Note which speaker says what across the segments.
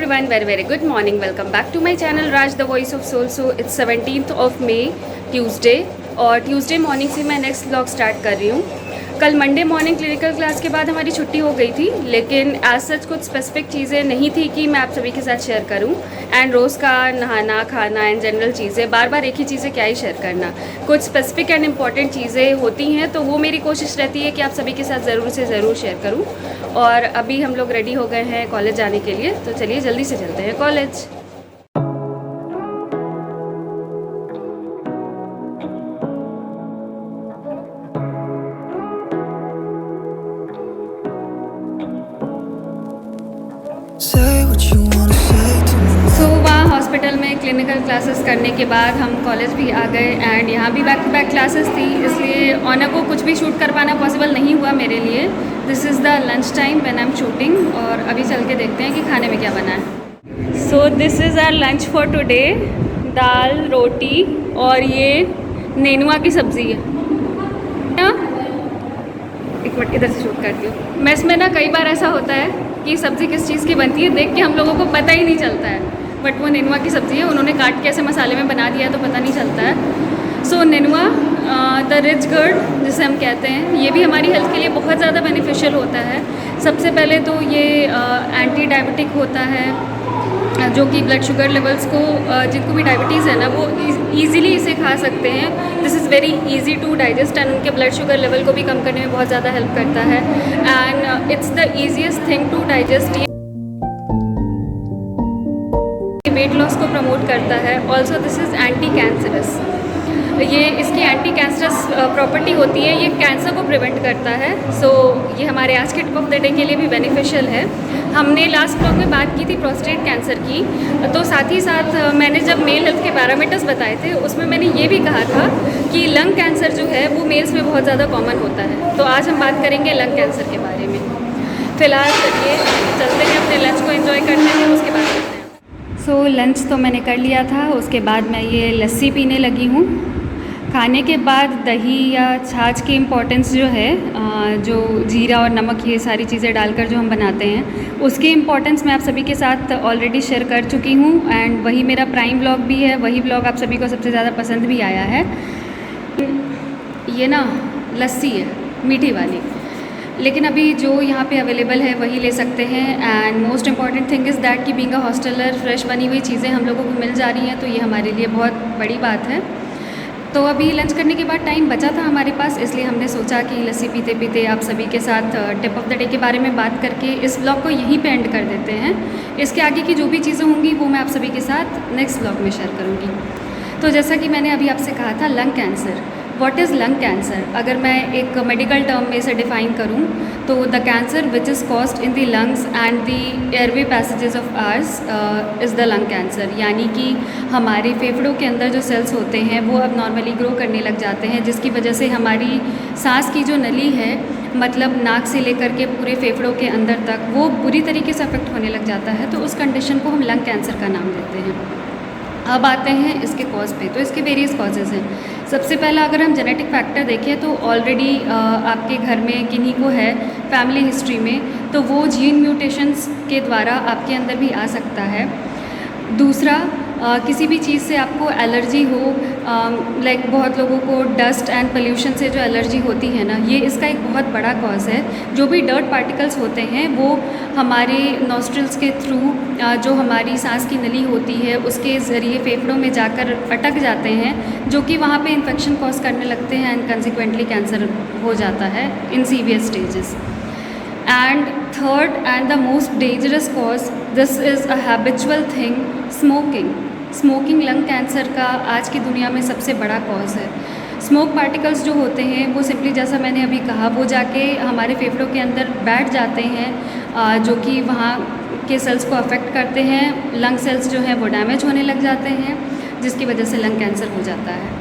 Speaker 1: everyone, very good morning. Welcome back to my channel Raj the Voice of Soul. So it's 17th of May Tuesday और Tuesday morning से मैं next vlog start कर रही हूँ। कल Monday morning clinical class के बाद हमारी छुट्टी हो गई थी, लेकिन एज सच कुछ स्पेसिफिक चीज़ें नहीं थी कि मैं आप सभी के साथ शेयर करूं। एंड रोज़ का नहाना खाना एंड जनरल चीज़ें, बार बार एक ही चीज़ें क्या ही शेयर करना। कुछ स्पेसिफिक एंड इम्पॉर्टेंट चीज़ें होती हैं तो वो मेरी कोशिश रहती है कि आप सभी के साथ ज़रूर से ज़रूर शेयर करूँ। और अभी हम लोग रेडी हो गए हैं कॉलेज जाने के लिए, तो चलिए जल्दी से चलते हैं कॉलेज। वहाँ हॉस्पिटल में क्लिनिकल क्लासेस करने के बाद हम कॉलेज भी आ गए एंड यहाँ भी बैक टू बैक क्लासेस थी, इसलिए ऑनर को कुछ भी शूट कर पाना पॉसिबल नहीं हुआ मेरे लिए। This is the lunch time when I am shooting और अभी चल के देखते हैं कि खाने में क्या बना है। So this is our lunch for today, दाल रोटी और ये नेनुआ की सब्ज़ी है। एक मिनट इधर से शूट करती हूँ। मेस में ना कई बार ऐसा होता है कि सब्ज़ी किस चीज़ की बनती है देख के हम लोगों को पता ही नहीं चलता है, बट वो नेनुआ की सब्ज़ी है, उन्होंने काट के ऐसे मसाले में बना दिया तो पता नहीं चलता है। सो नेनुआ द रिच गर्ड जिसे हम कहते हैं, ये भी हमारी हेल्थ के लिए बहुत ज़्यादा बेनिफिशियल होता है। सबसे पहले तो ये एंटी डायबिटिक होता है, जो कि ब्लड शुगर लेवल्स को जिनको भी डायबिटीज़ है ना वो ईज़िली इसे खा सकते हैं। This is very easy to digest and उनके ब्लड शुगर लेवल को भी कम करने में बहुत ज़्यादा हेल्प करता है and it's the easiest thing to digest. Weight loss को प्रमोट करता है। Also this is anti cancerous, ये इसकी एंटी कैंसरस प्रॉपर्टी होती है, ये कैंसर को प्रिवेंट करता है। सो ये हमारे आज के टिप ऑफ द डे के लिए भी बेनिफिशियल है। हमने लास्ट ब्लॉग में बात की थी प्रोस्टेट कैंसर की, तो साथ ही साथ मैंने जब मेल हेल्थ के पैरामीटर्स बताए थे उसमें मैंने ये भी कहा था कि लंग कैंसर जो है वो मेल्स में बहुत ज़्यादा कॉमन होता है। तो आज हम बात करेंगे लंग कैंसर के बारे में। फ़िलहाल चलिए चलते हैं अपने लंच को एंजॉय करते हैं, उसके बाद करते हैं। सो लंच तो मैंने कर लिया था, उसके बाद मैं ये लस्सी पीने लगी हूँ। खाने के बाद दही या छाछ की इम्पोर्टेंस जो है, जो जीरा और नमक ये सारी चीज़ें डालकर जो हम बनाते हैं उसकी इम्पोर्टेंस मैं आप सभी के साथ ऑलरेडी शेयर कर चुकी हूँ एंड वही मेरा प्राइम ब्लॉग भी है, वही ब्लॉग आप सभी को सबसे ज़्यादा पसंद भी आया है। ये ना लस्सी है मीठी वाली, लेकिन अभी जो यहाँ पे अवेलेबल है वही ले सकते हैं and most important thing is that कि बीइंग अ हॉस्टलर फ्रेश बनी हुई चीज़ें हम लोगों को मिल जा रही हैं, तो ये हमारे लिए बहुत बड़ी बात है। तो अभी लंच करने के बाद टाइम बचा था हमारे पास, इसलिए हमने सोचा कि लस्सी पीते पीते आप सभी के साथ टिप ऑफ द डे के बारे में बात करके इस ब्लॉग को यहीं पे एंड कर देते हैं। इसके आगे की जो भी चीज़ें होंगी वो मैं आप सभी के साथ नेक्स्ट ब्लॉग में शेयर करूँगी। तो जैसा कि मैंने अभी आपसे कहा था, lung cancer, what is lung cancer? अगर मैं एक मेडिकल टर्म में इसे डिफ़ाइन करूँ तो the cancer which is caused in the lungs and the airway passages of ours is the lung cancer. यानी कि हमारे फेफड़ों के अंदर जो सेल्स होते हैं वो अब नॉर्मली ग्रो करने लग जाते हैं, जिसकी वजह से हमारी सांस की जो नली है, मतलब नाक से लेकर के पूरे फेफड़ों के अंदर तक, वो बुरी तरीके से अफेक्ट होने लग जाता है। तो उस कंडीशन को हम लंग कैंसर का नाम देते हैं। अब आते हैं इसके कॉज पे। तो इसके वेरियस कॉजेज़ हैं। सबसे पहला अगर हम जेनेटिक फैक्टर देखें तो ऑलरेडी आपके घर में किन्हीं को है फैमिली हिस्ट्री में, तो वो जीन म्यूटेशंस के द्वारा आपके अंदर भी आ सकता है। दूसरा, किसी भी चीज़ से आपको एलर्जी हो, लाइक बहुत लोगों को डस्ट एंड पोल्यूशन से जो एलर्जी होती है ना, ये इसका एक बहुत बड़ा कॉज है। जो भी डर्ट पार्टिकल्स होते हैं वो हमारे नॉस्ट्रिल्स के थ्रू, जो हमारी सांस की नली होती है उसके ज़रिए फेफड़ों में जाकर अटक जाते हैं, जो कि वहाँ पे इन्फेक्शन कॉज करने लगते हैं एंड कंसिक्वेंटली कैंसर हो जाता है in severe stages. And third and the most dangerous cause, this is a habitual thing, smoking. Smoking lung cancer का आज की दुनिया में सबसे बड़ा कॉज है। स्मोक पार्टिकल्स जो होते हैं वो सिंपली, जैसा मैंने अभी कहा, वो जाके हमारे फेफड़ों के अंदर बैठ जाते हैं, जो कि वहाँ के सेल्स को अफेक्ट करते हैं। लंग सेल्स जो हैं वो डैमेज होने लग जाते हैं, जिसकी वजह से लंग कैंसर हो जाता है।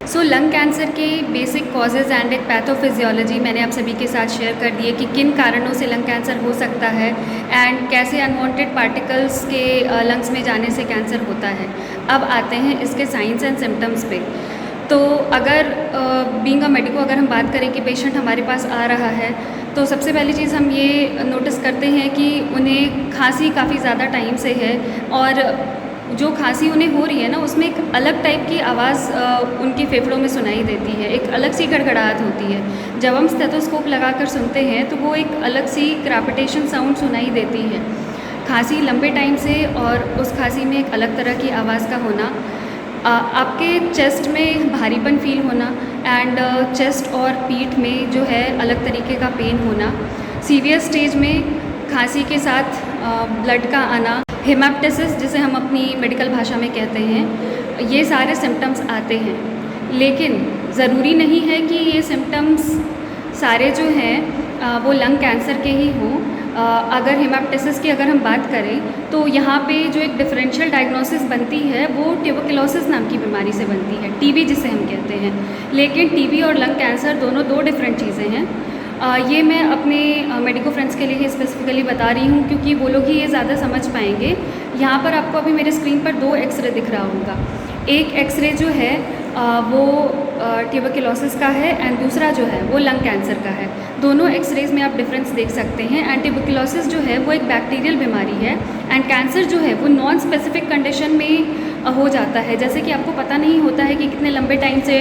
Speaker 1: सो लंग कैंसर के बेसिक कॉजेज़ एंड एक पैथोफिजियोलॉजी मैंने आप सभी के साथ शेयर कर दी है कि किन कारणों से लंग कैंसर हो सकता है एंड कैसे अनवांटेड पार्टिकल्स के लंग्स में जाने से कैंसर होता है। अब आते हैं इसके साइंस एंड सिम्टम्स पे। तो अगर बीइंग अ मेडिको अगर हम बात करें कि पेशेंट हमारे पास आ रहा है, तो सबसे पहली चीज़ हम ये नोटिस करते हैं कि उन्हें खांसी काफ़ी ज़्यादा टाइम से है और जो खांसी उन्हें हो रही है ना, उसमें एक अलग टाइप की आवाज़ उनके फेफड़ों में सुनाई देती है, एक अलग सी गड़गड़ाहट होती है। जब हम स्टेथोस्कोप लगाकर सुनते हैं तो वो एक अलग सी क्रैपिटेशन साउंड सुनाई देती है। खांसी लंबे टाइम से और उस खांसी में एक अलग तरह की आवाज़ का होना, आपके चेस्ट में भारीपन फील होना एंड चेस्ट और पीठ में जो है अलग तरीके का पेन होना, सीवियर स्टेज में खांसी के साथ ब्लड का आना, हेमेप्टाइटिस जिसे हम अपनी मेडिकल भाषा में कहते हैं, ये सारे सिम्टम्स आते हैं। लेकिन ज़रूरी नहीं है कि ये सिम्टम्स सारे जो हैं वो लंग कैंसर के ही हों। अगर हेमेप्टाइटिस की अगर हम बात करें तो यहाँ पे जो एक डिफरेंशियल डायग्नोसिस बनती है वो ट्यूबरकुलोसिस नाम की बीमारी से बनती है, टीबी जिसे हम कहते हैं। लेकिन टीबी और लंग कैंसर दोनों दो डिफरेंट चीज़ें हैं। ये मैं अपने मेडिको फ्रेंड्स के लिए ही स्पेसिफिकली बता रही हूँ क्योंकि वो लोग ही ये ज़्यादा समझ पाएंगे। यहाँ पर आपको अभी मेरे स्क्रीन पर 2 एक्सरे दिख रहा होगा। एक एक्सरे जो है वो ट्यूबरकुलोसिस का है एंड दूसरा जो है वो लंग कैंसर का है। दोनों एक्सरेज में आप डिफरेंस देख सकते हैं। एंड ट्यूबरकुलोसिस जो है वो एक बैक्टीरियल बीमारी है एंड कैंसर जो है वो नॉन स्पेसिफिक कंडीशन में हो जाता है। जैसे कि आपको पता नहीं होता है कि कितने लंबे टाइम से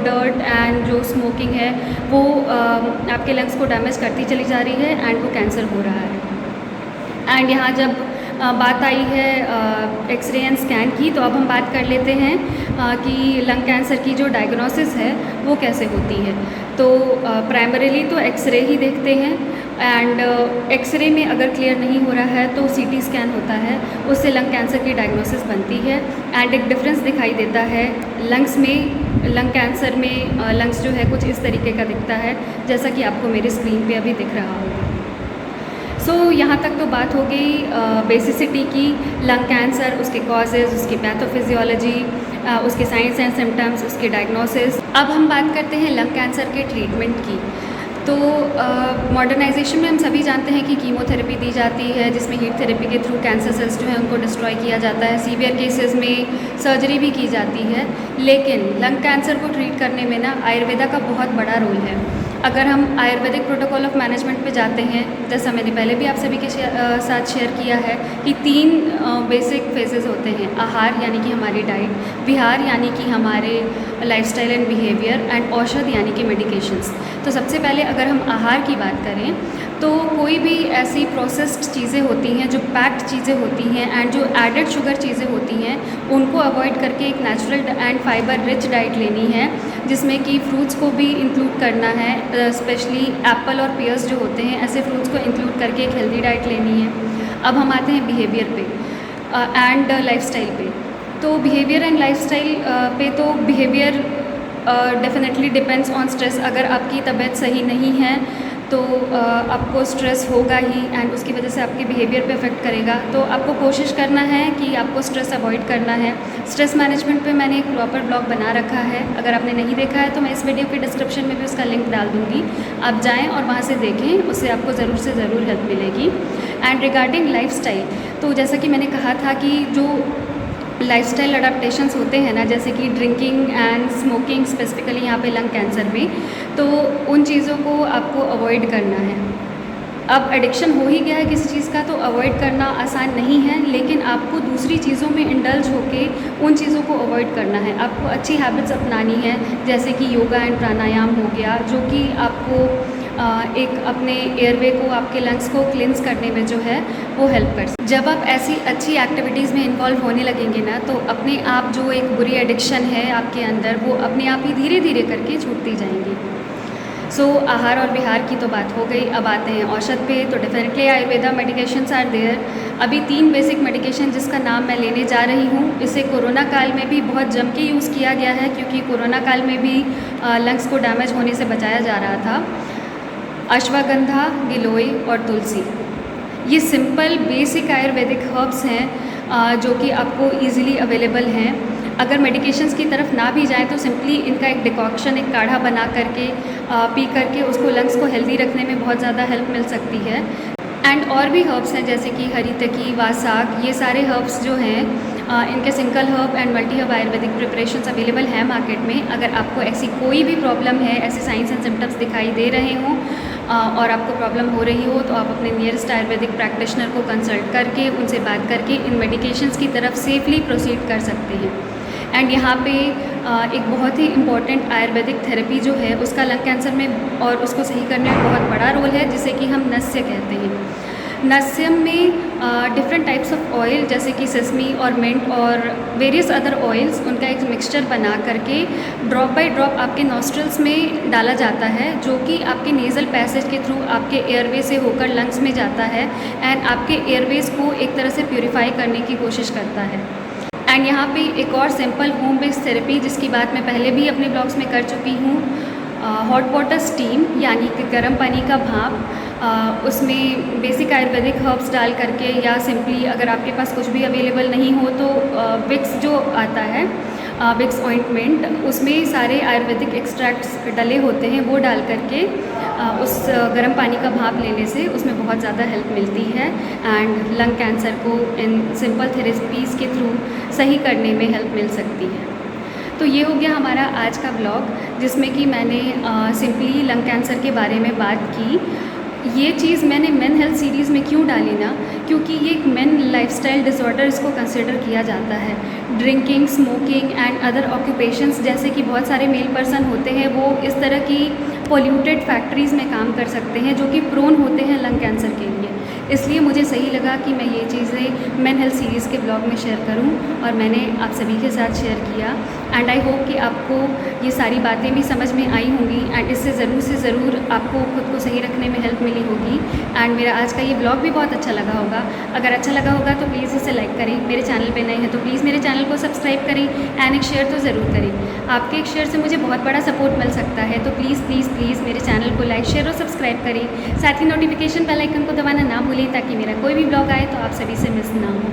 Speaker 1: डर्ट एंड जो स्मोकिंग है वो आपके लंग्स को डैमेज करती चली जा रही है एंड वो कैंसर हो रहा है। एंड यहाँ जब बात आई है एक्सरे एंड स्कैन की, तो अब हम बात कर लेते हैं कि लंग कैंसर की जो डायग्नोसिस है वो कैसे होती है। तो प्राइमरीली तो एक्सरे ही देखते हैं एंड एक्सरे में अगर क्लियर नहीं हो रहा है तो सीटी स्कैन होता है, उससे लंग कैंसर की डायग्नोसिस बनती है एंड एक डिफरेंस दिखाई देता है लंग्स में। लंग कैंसर में लंग्स जो है कुछ इस तरीके का दिखता है जैसा कि आपको मेरे स्क्रीन पे अभी दिख रहा होगा। सो यहाँ तक तो बात हो गई बेसिसिटी की, लंग कैंसर, उसके कॉजेज़, उसकी पैथोफिजियोलॉजी, उसके साइंस एंड सिम्टम्स, उसके डायग्नोसिस। अब हम बात करते हैं लंग कैंसर के ट्रीटमेंट की। तो मॉडर्नाइजेशन में हम सभी जानते हैं कि कीमोथेरेपी दी जाती है जिसमें हीट थेरेपी के थ्रू कैंसर सेल्स जो है उनको डिस्ट्रॉय किया जाता है। सीवियर केसेस में सर्जरी भी की जाती है। लेकिन लंग कैंसर को ट्रीट करने में ना आयुर्वेदा का बहुत बड़ा रोल है। अगर हम आयुर्वेदिक प्रोटोकॉल ऑफ मैनेजमेंट पे जाते हैं, जैसा मैंने पहले भी आप सभी के साथ शेयर किया है कि 3 बेसिक फेजेस होते हैं। आहार यानी कि हमारी डाइट, विहार यानी कि हमारे लाइफस्टाइल एंड बिहेवियर, एंड औषध यानी कि मेडिकेशंस। तो सबसे पहले अगर हम आहार की बात करें तो कोई भी ऐसी प्रोसेस्ड चीज़ें होती हैं, जो पैक्ड चीज़ें होती हैं एंड जो एडेड शुगर चीज़ें होती हैं, उनको अवॉइड करके एक natural and fibre rich diet लेनी है जिसमें कि फ्रूट्स को भी इंक्लूड करना है। स्पेशली एप्पल और पियर्स जो होते हैं, ऐसे फ्रूट्स को इंक्लूड करके एक हेल्दी डाइट लेनी है। अब हम आते हैं बिहेवियर पे एंड लाइफस्टाइल पे। तो बिहेवियर एंड लाइफस्टाइल पे तो behaviour definitely depends on stress. अगर आपकी तबीयत सही नहीं है तो आपको स्ट्रेस होगा ही एंड उसकी वजह से आपके बिहेवियर पे अफेक्ट करेगा। तो आपको कोशिश करना है कि आपको स्ट्रेस अवॉइड करना है। स्ट्रेस मैनेजमेंट पे मैंने एक प्रॉपर ब्लॉग बना रखा है, अगर आपने नहीं देखा है तो मैं इस वीडियो के डिस्क्रिप्शन में भी उसका लिंक डाल दूँगी, आप जाएँ और वहाँ से देखें, उससे आपको ज़रूर से ज़रूर हेल्प मिलेगी। एंड रिगार्डिंग लाइफस्टाइल, तो जैसा कि मैंने कहा था कि जो लाइफस्टाइल अडेप्टेशंस होते हैं ना, जैसे कि ड्रिंकिंग एंड स्मोकिंग स्पेसिफिकली यहाँ पे लंग कैंसर में, तो उन चीज़ों को आपको अवॉइड करना है। अब एडिक्शन हो ही गया है किसी चीज़ का तो अवॉइड करना आसान नहीं है, लेकिन आपको दूसरी चीज़ों में इंडल्ज होके उन चीज़ों को अवॉइड करना है। आपको अच्छी हैबिट्स अपनानी है, जैसे कि योगा एंड प्राणायाम हो गया, जो कि आपको एक अपने एयरवे को, आपके लंग्स को क्लिनस करने में जो है वो हेल्प कर सकते। जब आप ऐसी अच्छी एक्टिविटीज़ में इन्वॉल्व होने लगेंगे ना, तो अपने आप जो एक बुरी एडिक्शन है आपके अंदर, वो अपने आप ही धीरे धीरे करके छूटती जाएंगी। सो आहार और विहार की तो बात हो गई। अब आते हैं औषध पे। तो definitely Ayurveda medications are there. अभी 3 बेसिक मेडिकेशन जिसका नाम मैं लेने जा रही हूँ, इसे कोरोना काल में भी बहुत जम के यूज़ किया गया है, क्योंकि कोरोना काल में भी लंग्स को डैमेज होने से बचाया जा रहा था। अश्वगंधा, गिलोय और तुलसी, ये सिंपल बेसिक आयुर्वेदिक हर्ब्स हैं जो कि आपको इजीली अवेलेबल हैं। अगर मेडिकेशंस की तरफ ना भी जाएं तो सिंपली इनका एक डिकॉक्शन, एक काढ़ा बना करके पी करके उसको लंग्स को हेल्दी रखने में बहुत ज़्यादा हेल्प मिल सकती है। एंड और भी हर्ब्स हैं जैसे कि हरितकी, वासाक, ये सारे हर्ब्स जो हैं इनके single herb and multi herb Ayurvedic preparations available हैं मार्केट में। अगर आपको ऐसी कोई भी प्रॉब्लम है, ऐसे साइंस एंड सिम्टम्स दिखाई दे रहे हों और आपको प्रॉब्लम हो रही हो तो आप अपने नियरेस्ट आयुर्वेदिक प्रैक्टिशनर को कंसल्ट करके उनसे बात करके इन मेडिकेशंस की तरफ सेफली प्रोसीड कर सकते हैं। एंड यहाँ पे एक बहुत ही इम्पॉर्टेंट आयुर्वेदिक थेरेपी जो है उसका लंग कैंसर में और उसको सही करने में बहुत बड़ा रोल है, जिसे कि हम नस्य कहते हैं। नस्यम में डिफरेंट टाइप्स ऑफ ऑयल जैसे कि सेसमी और मिंट और वेरियस अदर ऑयल्स, उनका एक मिक्सचर बना करके ड्रॉप बाय ड्रॉप आपके नॉस्ट्रल्स में डाला जाता है, जो कि आपके नेज़ल पैसेज के थ्रू आपके एयरवे से होकर लंग्स में जाता है एंड आपके एयरवेज को एक तरह से प्यूरिफाई करने की कोशिश करता है। एंड यहाँ पे एक और सिंपल होम बेस्ड थेरेपी जिसकी बात मैं पहले भी अपने ब्लॉग्स में कर चुकी हूँ, हॉट वाटर स्टीम यानी कि गर्म पानी का भाप, उसमें बेसिक आयुर्वेदिक हर्ब्स डाल करके या सिंपली अगर आपके पास कुछ भी अवेलेबल नहीं हो तो विक्स जो आता है, विक्स ऑइंटमेंट, उसमें सारे आयुर्वेदिक एक्सट्रैक्ट्स डले होते हैं, वो डाल करके उस गर्म पानी का भाप लेने से उसमें बहुत ज़्यादा हेल्प मिलती है एंड लंग कैंसर को इन सिंपल थेरेपीज़ के थ्रू सही करने में हेल्प मिल सकती है। तो ये हो गया हमारा आज का ब्लॉग, जिसमें कि मैंने सिंपली लंग कैंसर के बारे में बात की। ये चीज़ मैंने मेन हेल्थ सीरीज़ में क्यों डाली ना, क्योंकि ये एक मेन लाइफस्टाइल डिसऑर्डर इसको कंसिडर किया जाता है। Drinking, smoking and other occupations जैसे कि बहुत सारे मेल पर्सन होते हैं वो इस तरह की पोल्यूटेड फैक्ट्रीज़ में काम कर सकते हैं जो कि प्रोन होते हैं लंग कैंसर के लिए। इसलिए मुझे सही लगा कि मैं ये चीज़ें मेन हेल्थ सीरीज़ के ब्लॉग में शेयर करूं और मैंने आप सभी के साथ शेयर किया। एंड आई होप कि आपको ये सारी बातें भी समझ में आई होंगी एंड इससे ज़रूर से ज़रूर आपको खुद को सही रखने में हेल्प मिली होगी। एंड मेरा आज का ये ब्लॉग भी बहुत अच्छा लगा होगा। अगर अच्छा लगा होगा तो प्लीज़ इसे लाइक करें, मेरे चैनल पे नए हैं तो प्लीज़ मेरे चैनल को सब्सक्राइब करें एंड एक शेयर तो ज़रूर करें। आपके एक शेयर से मुझे बहुत बड़ा सपोर्ट मिल सकता है, तो प्लीज़ प्लीज़ प्लीज़ मेरे चैनल को लाइक, शेयर और सब्सक्राइब करें। साथ ही नोटिफिकेशन बेल आइकन को दबाना ना भूलें ताकि मेरा कोई भी ब्लॉग आए तो आप सभी से मिस ना हो।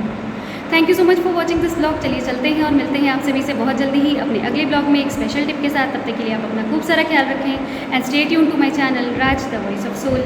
Speaker 1: Thank you so much for watching this blog. चलिए चलते हैं और मिलते हैं आप सभी से बहुत जल्दी ही अपने अगले ब्लॉग में एक स्पेशल टिप के साथ। तब तक के लिए आप अपना खूब सारा ख्याल रखें and stay tune to my channel Raj the voice of soul.